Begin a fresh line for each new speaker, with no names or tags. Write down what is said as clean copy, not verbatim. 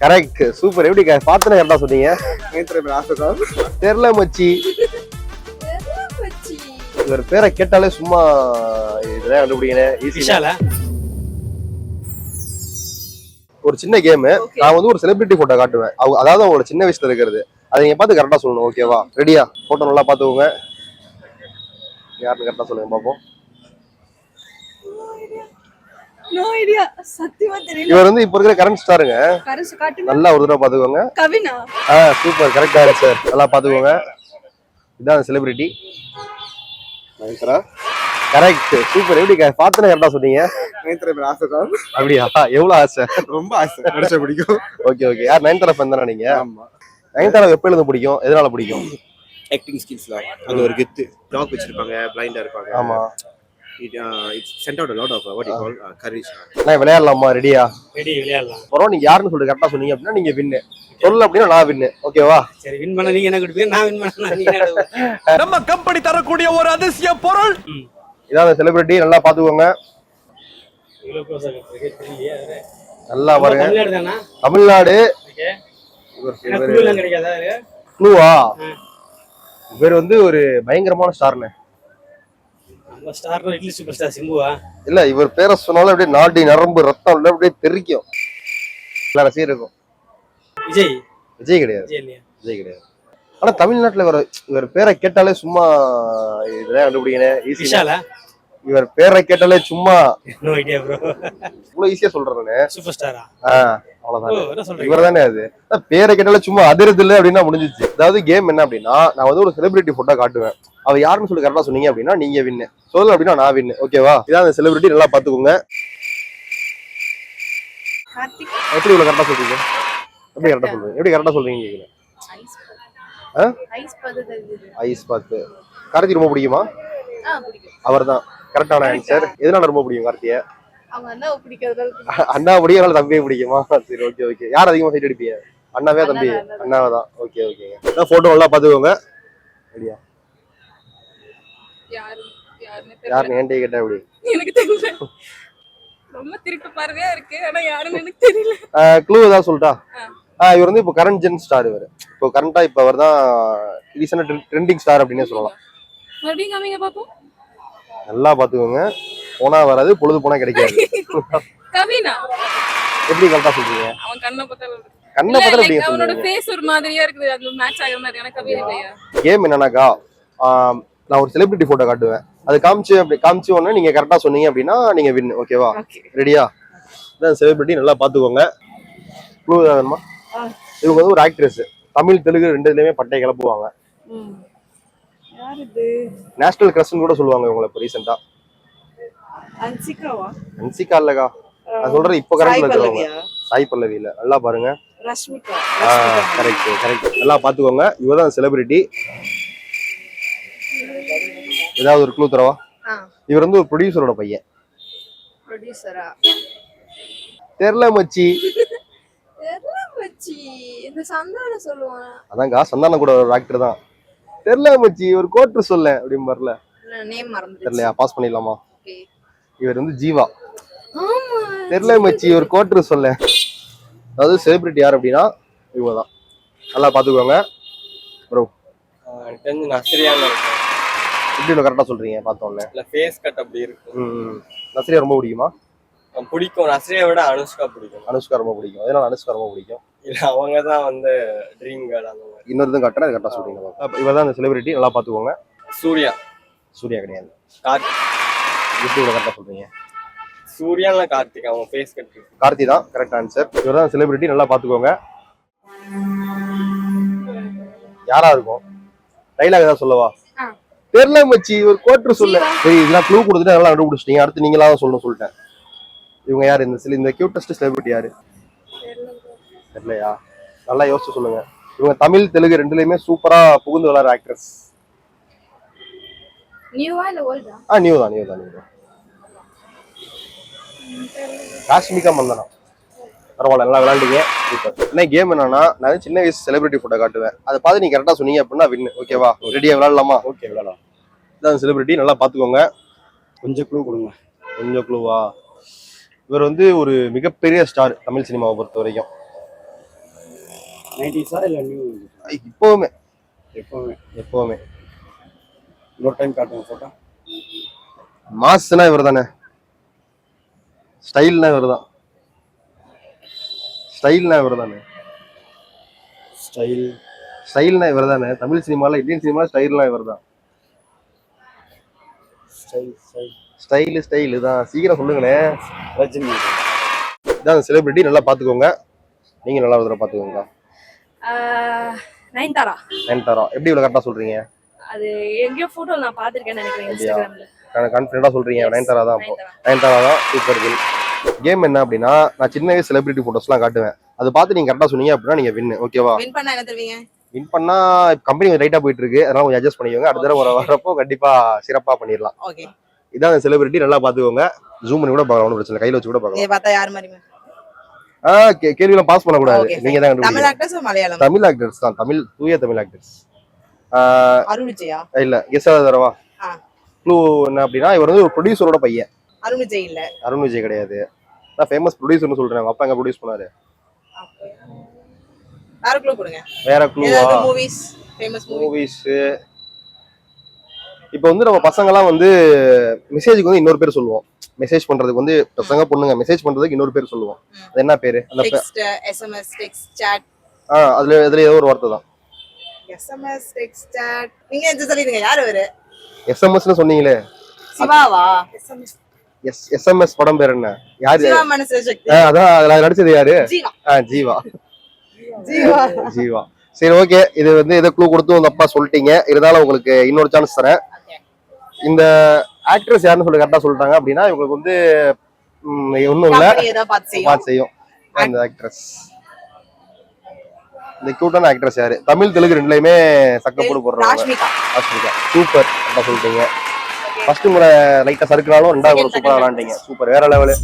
Correct, super. எப்படி பார்த்தனே கரெக்டா சொன்னீங்க. தெரியல மச்சி. இவர் பேரை கேட்டாலே சும்மா இதெல்லாம் கண்டுபிடிக்கணும். ஈஸியா ஒரு சின்ன கேம். நான் வந்து ஒரு செலிபிரிட்டி போட்டோ காட்டுவேன். அதாவது அவங்களோட சின்ன வயசுல இருக்கிறது. அதை நீங்க பார்த்து கரெக்டா சொல்லணும். ஓகேவா? ரெடியா? போட்டோ நல்லா பாத்துக்கோங்க. யாருன்னு கரெக்டா சொல்லுங்க பாப்போம்.
No idea. சத்தியமா தெரியல.
இவர் வந்து இப்ப இருக்கிற கரண்ட் ஸ்டாருங்க. நல்லா ஒரு தடவை பாத்துக்கோங்க.
கவினா.
சூப்பர், கரெக்டா சார். நல்லா பாத்துக்கோங்க. இதான் செலிபிரிட்டி. நயன்தாரா. Correct, super. எப்படி பார்த்தனே கரெக்டா சொன்னீங்க.
நயன்தாரா ஆசை.
அப்படியா? எவ்வளவு ஆசை?
ரொம்ப ஆசை. நடிச்ச பிடிக்கும்.
Okay okay. யார் நயன்தாரா ஃபேன் தானே நீங்க? ஆமா. நயன்தாரா எப்ப இருந்து பிடிக்கும்? எதனால பிடிக்கும்?
ஆக்டிங் ஸ்கில்ஸ்ல அது ஒரு கெத்து. டாக் வச்சிருப்பாங்க, பிளைண்டா இருப்பாங்க.
ஆமா.
It sent out a lot of what you call courage.
நான் விளையாடலாமா? ரெடியா?
ரெடி, விளையாடலாம்.
அப்புறம் நீங்க யாருன்னு சொல்லிட்டு கரெக்டா சொன்னீங்க அப்படின்னா நீங்க வின்னு. சொல்ல அப்படின்னா நான் வின்னு. ஓகேவா?
சரி, வின் பண்ண நீங்க என்ன கொடுப்பீங்க, நான் வின் பண்ணா நீங்க என்ன?
நம்ம கம்பெனி தரக்கூடிய ஒரு அதிசய பொருள்.
இதான் செலிபிரிட்டி. நல்லா பாத்துக்கோங்க.
இவ்வளவு க்ளோஸா தெரியலையே.
நல்லா பாருங்க.
தமிழ்நாடு தானா?
தமிழ்நாடு.
ஓகே. எனக்கு க்ளூ எல்லாம் கிடைக்காதா?
க்ளூவா? இவர் வந்து ஒரு பயங்கரமான ஸ்டார்னு.
நம்ம ஸ்டார் இட்லி சூப்பர் ஸ்டார் சிம்புவா?
இல்ல, இவர் பேரை சொன்னாலும் அப்படியே நாடி நரம்பு ரத்தம் அப்படியே தெரிக்கும். எல்லா ரசிகர் இருக்கும்.
விஜய்.
விஜய் கிடையாது.
விஜய் இல்லையா?
விஜய் கிடையாது. ஆனா தமிழ்நாட்டுல இவர் பேரை கேட்டாலே சும்மா இதெல்லாம் கண்டுபிடிக்கணும். ஈஸியா. இவர் பேரை கேட்டாலே சும்மா.
No idea bro.
இவ்வளவு ஈஸியா சொல்றேன்னு.
சூப்பர் ஸ்டாரா?
அவ்வளவுதான். இவர் தானே அது. பேரை கேட்டாலே சும்மா அதிரது இல்லை அப்படின்னா முடிஞ்சிச்சு. அதாவது கேம் என்ன அப்படின்னா, நான் வந்து ஒரு செலிபிரிட்டி போட்டோ காட்டுவேன். அவ யாருன்னு சொல்லி கரெக்டா சொன்னீங்க அப்படின்னா நீங்க வின்னு. சொல்லல அப்படின்னா நான் வின்னு. ஓகேவா? இதான் அந்த செலிபிரிட்டி. நல்லா பாத்துக்கோங்க. எப்படி இவ்வளவு கரெக்டா சொல்றீங்க? எப்படி கரெக்டா சொல்றீங்க? எப்படி கரெக்டா சொல்றீங்க கேக்குறேன். ஐஸ் பாத்து. கார்த்தி ரொம்ப பிடிக்குமா? அவர் தான் கரெக்டான ஆன்சர். எதனால ரொம்ப பிடிக்கும் கார்த்தியை? அண்ணா பிடிக்கும், தம்பியை பிடிக்குமா? சரி, ஓகே ஓகே. யார் அதிகமா சைட் அடிப்பீங்க? அண்ணாவே தம்பி? அண்ணாவே தான். ஓகே ஓகேங்க. போட்டோ நல்லா பாத்துக்கோங்க. ரெடியா? யாருன்னு என்கிட்ட கேட்டா எப்படி?
எனக்கு தெரியல. ரொம்ப திருட்டு பார்வையா இருக்கு. ஆனா யாருன்னு எனக்கு தெரியல.
க்ளூ ஏதாவது சொல்லிட்டா? இவர் வந்து இப்போ கரண்ட் ஜென் ஸ்டார். இவர் இப்போ கரண்டா இப்போ அவர் தான் ரீசெண்டா ட்ரெண்டிங் ஸ்டார் அப்படின்னே சொல்லலாம்.
மறுபடியும் காமிங்க பாப்போம்.
நல்லா பாத்துக்கோங்க. போனா வராது, பொழுது போனா கிடைக்காது.
கவினா.
எப்படி கரெக்டா சொல்றீங்க?
அவன் கண்ணை பார்த்தாலும்
கண்ணை பார்த்தா எப்படி
அவனோட
சொல்றீங்க?
ஃபேஸ் ஒரு மாதிரியா இருக்குது. அது மேட்ச் ஆகுற மாதிரி. எனக்கு கவிதை இல்லையா?
கேம் என்னன்னாக்கா, நான் ஒரு செலிபிரிட்டி போட்டோ காட்டுவேன். அது காமிச்சு ஒண்ணு நீங்க கரெக்டா சொன்னீங்க அப்படின்னா நீங்க வின். ஓகேவா? ரெடியா? இதான் செலிபிரிட்டி. நல்லா பாத்துக்கோங்க. க்ளூ வேணுமா? இவங்க வந்து ஒரு ஆக்ட்ரஸ். தமிழ் தெலுங்கு ரெண்டுலயுமே பட்டை கிளப்புவாங்க. நேஷனல் கிரஷ்னு கூட சொல்லுவாங்க இவங்களை. இப்போ ரீசெண்டா அன்சிகா இல்லக்கா, நான் சொல்றது இப்போ கரெக்ட்ல இருக்கிறவங்க. சாய் பல்லவி இல்ல. நல்லா பாருங்க.
ரஷ்மிகா.
Correct correct. நல்லா பாத்துக்கோங்க. இவதான் செலிபிரிட்டி. ஏதாவது ஒரு க்ளூ தரவா? இவர் வந்து ஒரு ப்ரொடியூசரோட பையன்.
ப்ரொடியூசரா?
தெரியல மச்சி.
தெரியல மச்சி. இந்த சந்தான சொல்லுவான்.
அதான்க்கா, சந்தானம் கூட ஒரு ஆக்டர் தான். தெரியல மச்சி, ஒரு கோட்ரு சொல்ல அப்படின்னு வரல.
நேம் மறந்துச்சு.
தெரியலையா? பாஸ் பண்ணிடலாமா? இவர் வந்து ஜீவா.
ஆமா.
தெரியல மச்சி, ஒரு கோட்ரு சொல்ல. அதாவது செலிபிரிட்டி யார் அப்படின்னா இவங்க தான். நல்லா பாத்துக்கோங்க ப்ரோ.
நஸ்ரியான்னு இருக்கும்.
எப்படி கரெக்டா சொல்றீங்க பார்த்தோன்னே?
இல்ல ஃபேஸ் கட் அப்படி இருக்கு.
நஸ்ரியா ரொம்ப பிடிக்குமா?
பிடிக்கும். நஸ்ரியா விட அனுஷ்கா பிடிக்கும்.
அனுஷ்கா ரொம்ப பிடிக்கும். அதனால அனுஷ்கா ரொம்ப பிடிக்கும்.
இல்ல அவங்க தான் வந்து ட்ரீம் கேர்ள் அந்த மாதிரி.
இன்னொரு கரெக்டா கரெக்டா சொல்றீங்க. இவர் தான் அந்த செலிபிரிட்டி. நல்லா பாத்துக்கோங்க.
சூர்யா.
சூர்யா கிடையாது.
கார்த்திக்.
எப்படி கரெக்டா சொல்றீங்க?
சூர்யால கார்த்திக். அவன் ஃபேஸ் கட்.
கார்த்தி தான் கரெக்ட் ஆன்சர். இவர் தான் செலிபிரிட்டி. நல்லா பாத்துக்கோங்க. யாரா இருக்கும்? டைலாக் ஏதாவது சொல்லவா? தெரியல மச்சி, ஒரு கோட்ரு சொல்ல. சரி, இதெல்லாம் க்ளூ கொடுத்துட்டு நல்லா கண்டுபிடிச்சிட்டீங்க. அடுத்து நீங்களா தான் சொல்லணும் சொல்லிட்டேன். இவங்க யாரு? இந்த கியூட்டஸ்ட் செலிபிரிட்டி யாரு? தெரியலையா? நல்லா யோசிச்சு சொல்லுங்க. இவங்க தமிழ் தெலுங்கு ரெண்டுலயுமே சூப்பரா புகுந்து வளர ஆக்ட்ரஸ்.
நியூவா இல்ல ஓல்டா?
நியூ தான். ராஷ்மிகா மந்தனா. பரவாயில்ல, நல்லா விளையாண்டீங்க. சூப்பர். என்ன கேம் என்னன்னா, நான் சின்ன வயசு செலிபிரிட்டி போட்டோ காட்டுவேன். அதை பார்த்து நீங்க கரெக்டா சொன்னீங்க அப்படின்னா வின். ஓகேவா? ரெடியா விளையாடலாமா? ஓகே, விளையாடலாம். இதான் செலிபிரிட்டி. நல்லா பாத்துக்கோங்க.
கொஞ்சம் க்ளூ கொடுங்க.
கொஞ்சம் க்ளூவா? இவர் வந்து ஒரு மிகப்பெரிய ஸ்டார் தமிழ் சினிமாவை பொறுத்த வரைக்கும்.
90s இல்ல நியூ?
இப்போவுமே
எப்பவுமே.
எப்போவுமே
இன்னொரு டைம் காட்டுங்க போட்டோ.
மாஸ்னா இவர் தானே, ஸ்டைல்னா இவர் தான், ஸ்டைல்னா இவர் தானே,
ஸ்டைல்
ஸ்டைல்னா இவர் தானே. தமிழ் சினிமால இந்தியன் சினிமால ஸ்டைல்னா இவர் தான்.
ஸ்டைல் ஸ்டைல்
ஸ்டைலு தான். சீக்கிரம் சொல்லுங்களேன்.
ரஜினி.
இதான் செலிபிரிட்டி, நல்லா பாத்துக்கோங்க. நீங்க நல்லா ஒரு தடவை பாத்துக்கோங்க.
நயன்தாரா.
நயன்தாரா எப்படி இவ்வளவு கரெக்டா சொல்றீங்க?
அது எங்கேயோ போட்டோ நான் பாத்திருக்கேன்னு நினைக்கிறேன் இன்ஸ்டாகிராம்ல.
கான்ஃபிடண்டா சொல்றீங்க. நயன்தாரா தான். நயன்தாரா தான். Super girl. கேம் என்ன அப்படின்னா, நான் சின்ன வயசு செலிபிரிட்டி போட்டோஸ்லாம் காட்டுவேன். அதை பார்த்து நீங்க கரெக்டா சொன்னீங்க அப்படின்னா நீங்க வின். ஓகேவா?
வின் பண்ணா என்ன தருவீங்க?
வின் பண்ணா கம்பெனி ரைட்டா போயிட்டு இருக்கு, அதனால கொஞ்சம் அட்ஜஸ்ட் பண்ணிக்கோங்க. அடுத்த தடவை வரப்போ கண்டிப்பா சிறப்பா பண்ணிடலாம்.
ஓகே.
இதான் செலிபிரிட்டி, நல்லா பாத்துக்கோங்க. ஜூம் பண்ணி கூட பார்க்கலாம், ஒன்றும் பிரச்சனை இல்லை. கையில வச்சு கூட பார்க்கலாம்.
இத பார்த்தா யார் மாதிரி?
கேள்வியெல்லாம் பாஸ் பண்ணக்கூடாது. நீங்க தான்
தமிழ் ஆக்டர்ஸ் மலையாளம்?
தமிழ் ஆக்டர்ஸ் தான். தமிழ், தூய தமிழ் ஆக்டர்ஸ்.
அருண் விஜயா?
இல்ல, கெஸ் தரவா? க்ளூ என்ன அப்படின்னா, இவர் வந்து ஒரு ப்ரொடியூசரோட பையன்.
அருண் விஜய் இல்ல.
அருண் விஜய் கிடையாது. நான் ஃபேமஸ் ப்ரொடியூசர்னு சொல்றேன். அவங்க அப்பா எங்க ப்ரொடியூஸ் பண்ணாரு?
வேற க்ளூ கொடுங்க.
வேற க்ளூவா?
Movies, famous
movies. இப்போ வந்து நம்ம பசங்கலாம் வந்து மெசேஜுக்கு வந்து இன்னொரு பேர் சொல்லுவோம். மெசேஜ் பண்றதுக்கு வந்து பசங்க பொண்ணுங்க மெசேஜ் பண்றதுக்கு இன்னொரு பேர் சொல்லுவோம். அது என்ன பேரு? அந்த
டெக்ஸ்ட், எஸ்எம்எஸ், டெக்ஸ்ட், சாட்.
அதுல ஏதோ ஒரு வார்த்தை தான்.
SMS, text, chat. நீங்க என்ன சொல்லிடுங்க, யார் அவரு?
எஸ்எம்எஸ்னு சொன்னீங்களே,
சிவாவா? எஸ்எம்எஸ்.
எஸ்எம்எஸ் படம் பேர் என்ன? யாரு?
சிவா மனசு சக்தி.
அதான் அதுல நடிச்சது யாரு?
ஜீவா.
ஜீவா.
ஜீவா.
ஜீவா. சரி, ஓகே. இது வந்து ஏதோ க்ளூ கொடுத்து உங்க அப்பா சொல்லிட்டீங்க. இருந்தாலும் உங்களுக்கு இன்னொரு சான்ஸ் தரேன். இந்த ஆக்ட்ரஸ் யாருன்னு சொல்லி கரெக்டா சொல்லிட்டாங்க அப்படின்னா இவங்களுக்கு வந்து ஒண்ணும் இல்ல, பார்த்து செய்யும். இந்த ஆக்ட்ரஸ், இந்த கியூட்டான ஆக்ட்ரஸ் யாரு? தமிழ் தெலுங்கு ரெண்டுலயுமே சக்கப்போடு போடுறாங்க.
ராஷ்மிகா.
ராஷ்மிகா. சூப்பர், கரெக்டா சொல்லிட்டீங்க. ஃபர்ஸ்ட் உங்களை லைட்டா சறுக்கினாலும் ரெண்டாவது சூப்பரா விளாண்டீங்க. சூப்பர், வேற லெவலு.